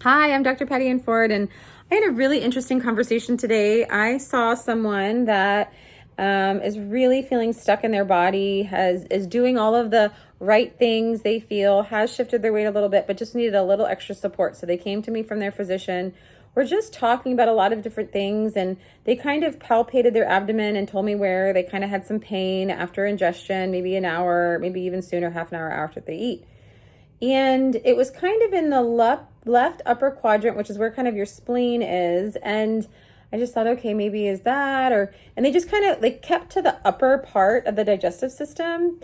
Hi, I'm Dr. Patty Ann Ford, and I had a really interesting conversation today. I saw someone that is really feeling stuck in their body, is doing all of the right things they feel, has shifted their weight a little bit, but just needed a little extra support. So they came to me from their physician. We're just talking about a lot of different things, and they kind of palpated their abdomen and told me where they kind of had some pain after ingestion, maybe an hour, maybe even sooner, half an hour after they eat. And it was kind of in the left upper quadrant, which is where kind of your spleen is. And I just thought, okay, maybe is that, and they just kind of like kept to the upper part of the digestive system.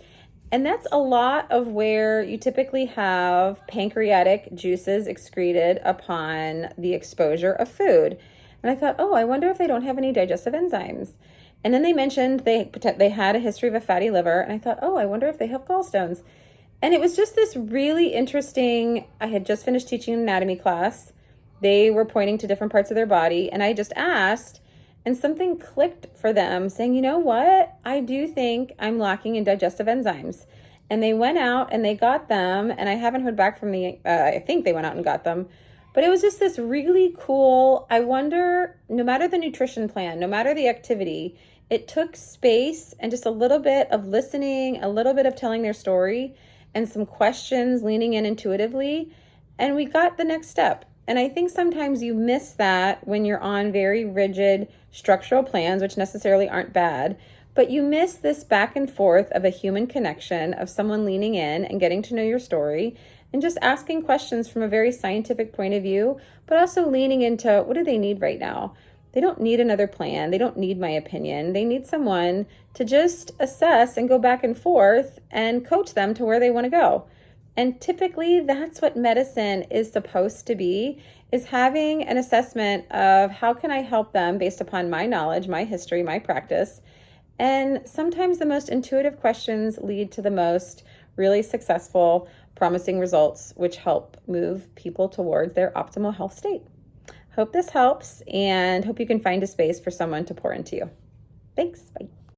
And that's a lot of where you typically have pancreatic juices excreted upon the exposure of food. And I thought, oh, I wonder if they don't have any digestive enzymes. And then they mentioned they had a history of a fatty liver. And I thought, oh, I wonder if they have gallstones. And it was just this really interesting, I had just finished teaching an anatomy class. They were pointing to different parts of their body, and I just asked, and something clicked for them saying, you know what? I do think I'm lacking in digestive enzymes. And they went out and they got them, and I haven't heard back from I think they went out and got them. But it was just this really cool, I wonder, no matter the nutrition plan, no matter the activity, it took space and just a little bit of listening, a little bit of telling their story, and some questions, leaning in intuitively, and we got the next step. And I think sometimes you miss that when you're on very rigid structural plans, which necessarily aren't bad, but you miss this back and forth of a human connection, of someone leaning in and getting to know your story, and just asking questions from a very scientific point of view, but also leaning into what do they need right now? They don't need another plan. They don't need my opinion. They need someone to just assess and go back and forth and coach them to where they want to go. And typically that's what medicine is supposed to be, is having an assessment of how can I help them based upon my knowledge, my history, my practice. And sometimes the most intuitive questions lead to the most really successful, promising results, which help move people towards their optimal health state. Hope this helps, and hope you can find a space for someone to pour into you. Thanks. Bye.